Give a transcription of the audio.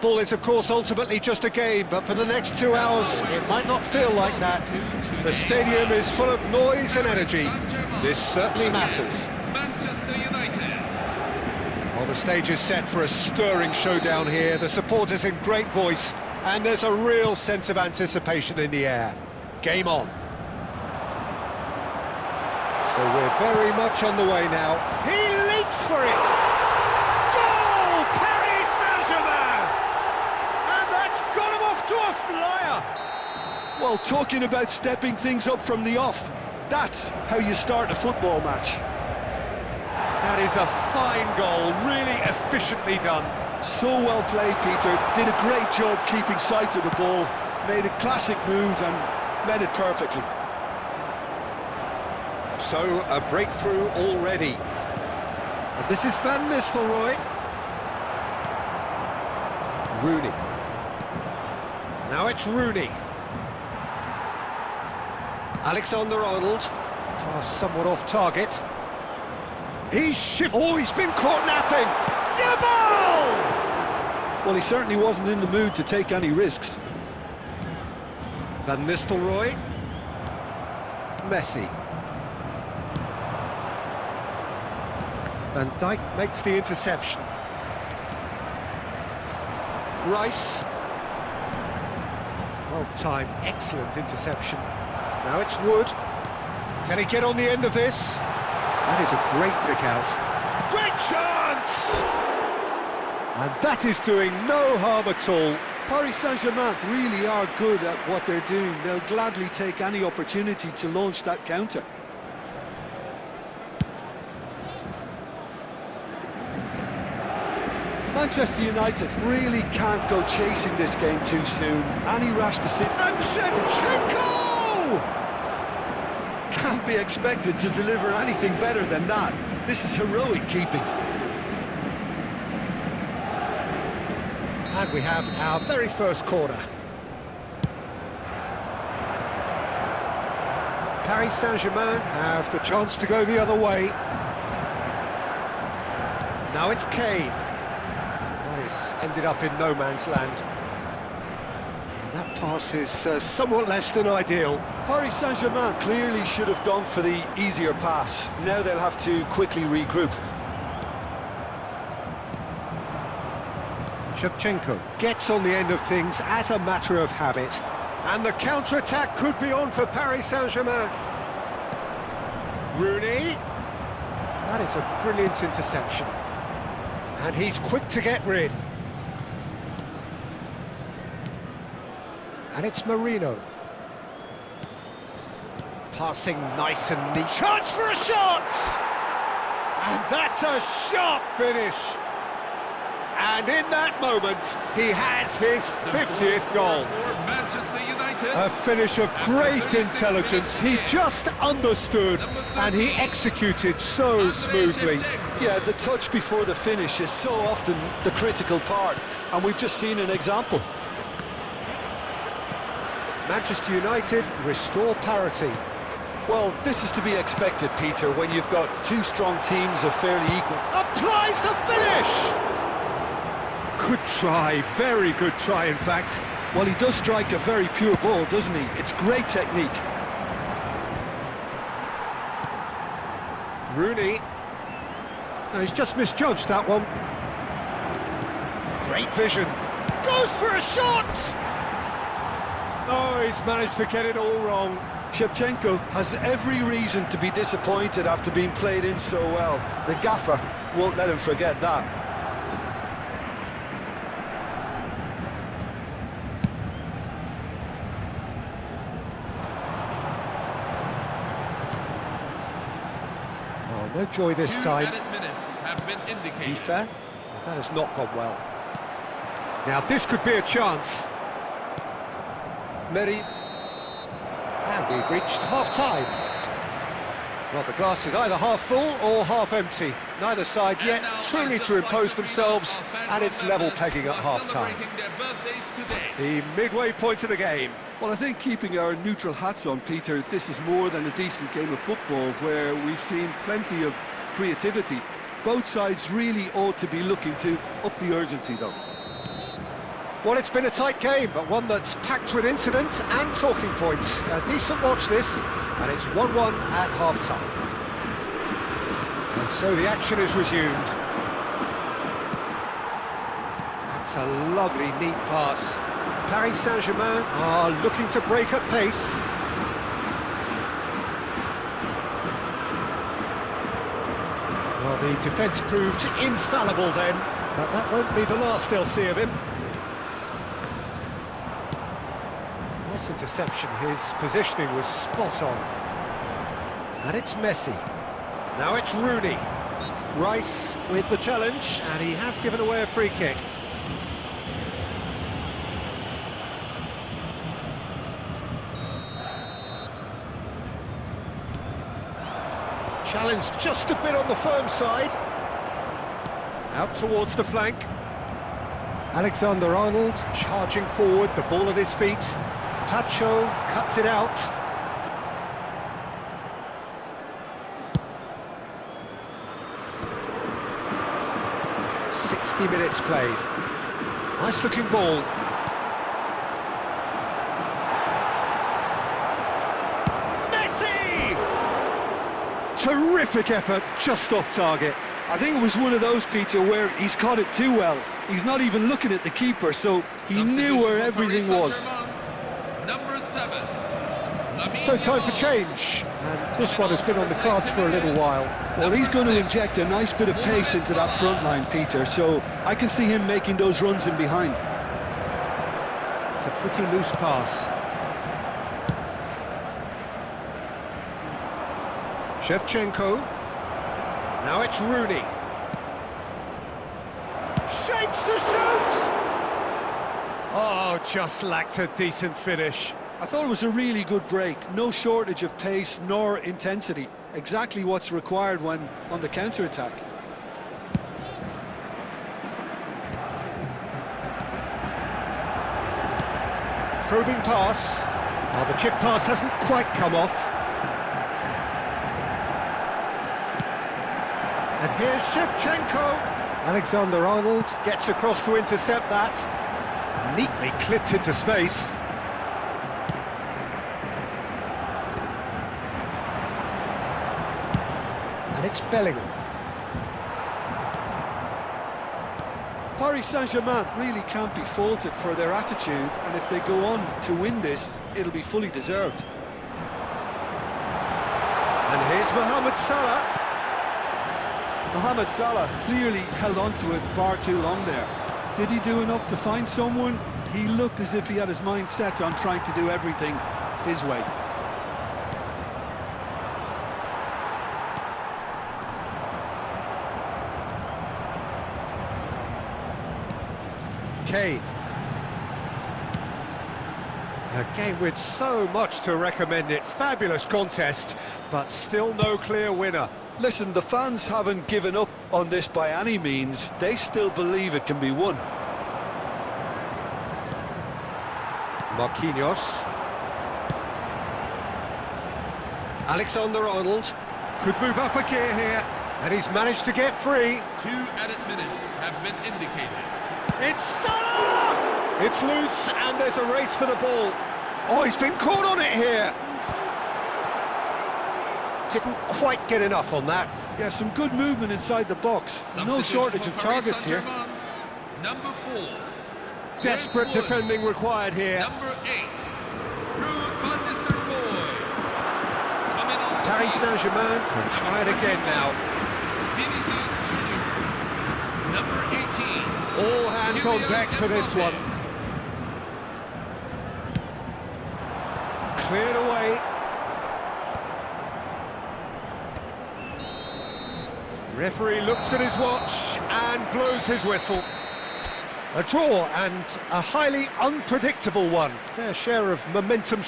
Football is, of course, ultimately just a game, but for the next 2 hours, it might not feel like that. The stadium is full of noise and energy. This certainly matters. Well, the stage is set for a stirring showdown here. The supporters in great voice, and there's a real sense of anticipation in the air. Game on. So we're very much on the way now. He leaps for it! Goal! Paris Saint-Germain! And that's got him off to a flyer! Well, talking about stepping things up from the off, that's how you start a football match. That is a fine goal, really efficiently done. So well played, Peter. Did a great job keeping sight of the ball, made a classic move and met it perfectly. So, a breakthrough already. And this is Van Nistelrooy. Rooney. Now it's Rooney. Alexander-Arnold. Pass somewhat off target. Oh, he's been caught napping! Jebol! Well, he certainly wasn't in the mood to take any risks. Van Nistelrooy. Messi. Van Dijk makes the interception. Rice. Well timed, excellent interception. Now it's Wood. Can he get on the end of this? That is a great pick out. Great chance! And that is doing no harm at all. Paris Saint-Germain really are good at what they're doing. They'll gladly take any opportunity to launch that counter. Manchester United really can't go chasing this game too soon. Any rash decision. And Shevchenko! Can't be expected to deliver anything better than that. This is heroic keeping. And we have our very first corner. Paris Saint-Germain have the chance to go the other way. Now it's Kane. This ended up in no man's land. And that pass is somewhat less than ideal. Paris Saint-Germain clearly should have gone for the easier pass. Now they'll have to quickly regroup. Shevchenko gets on the end of things as a matter of habit. And the counter-attack could be on for Paris Saint-Germain. Rooney. That is a brilliant interception. And he's quick to get rid. And it's Marino. Passing nice and neat. Chance for a shot! And that's a sharp finish. And in that moment, he has his 50th goal. A finish of great intelligence. He just understood and he executed so smoothly. Yeah, the touch before the finish is so often the critical part, and we've just seen an example. Manchester United restore parity. Well, this is to be expected, Peter, when you've got two strong teams of fairly equal. Applies the finish! Good try, very good try, in fact. Well, he does strike a very pure ball, doesn't he? It's great technique. Rooney. No, he's just misjudged that one. Great vision. Goes for a shot! Oh, he's managed to get it all wrong. Shevchenko has every reason to be disappointed after being played in so well. The gaffer won't let him forget that. Oh, no joy this time. Minutes have been indicated. That has not gone well. Now this could be a chance. Meri. And we've reached half-time. Well, the glass is either half full or half empty. Neither side yet truly to impose themselves, and it's level pegging at half-time. The midway point of the game. Well, I think keeping our neutral hats on, Peter, this is more than a decent game of football where we've seen plenty of creativity. Both sides really ought to be looking to up the urgency, though. Well, it's been a tight game, but one that's packed with incident and talking points. A decent watch this, and it's 1-1 at half-time. And so the action is resumed. That's a lovely, neat pass. Paris Saint-Germain are looking to break at pace. Well, the defence proved infallible then, but that won't be the last they'll see of him. Nice interception, his positioning was spot on. And it's Messi. Now it's Rooney. Rice with the challenge, and he has given away a free kick. Challenge just a bit on the firm side. Out towards the flank. Alexander-Arnold charging forward, the ball at his feet. Tacho cuts it out. "60 minutes played. Nice looking ball. Messi! Terrific effort, just off target. I think it was one of those, Peter, where he's caught it too well. He's not even looking at the keeper, so he knew where everything was. Number 7. So time for change, and this one has been on the cards for a little while. Well, he's going to inject a nice bit of pace into that front line, Peter, so I can see him making those runs in behind. It's a pretty loose pass. Shevchenko. Now it's Rooney. Shapes to shoot! Oh, just lacked a decent finish. I thought it was a really good break. No shortage of pace nor intensity. Exactly what's required when on the counter-attack. Probing pass. Oh, the chip pass hasn't quite come off. And here's Shevchenko. Alexander-Arnold gets across to intercept that. Neatly clipped into space. And it's Bellingham. Paris Saint-Germain really can't be faulted for their attitude, and if they go on to win this, it'll be fully deserved. And here's Mohamed Salah. Mohamed Salah clearly held on to it far too long there. Did he do enough to find someone? He looked as if he had his mind set on trying to do everything his way. Kane. A game with so much to recommend it. Fabulous contest, but still no clear winner. Listen, the fans haven't given up on this by any means. They still believe it can be won. Marquinhos. Alexander-Arnold could move up a gear here, and he's managed to get free. 2 added minutes have been indicated. It's Salah! It's loose, and there's a race for the ball. Oh, he's been caught on it here. Didn't quite get enough on that. Yeah, some good movement inside the box. No shortage of targets here. Number 4. Desperate defending required here. Number 8. Paris Saint-Germain can try it again now. Number 18. All hands on deck for this one. Cleared away. Referee looks at his watch and blows his whistle. A draw, and a highly unpredictable one. Fair share of momentum.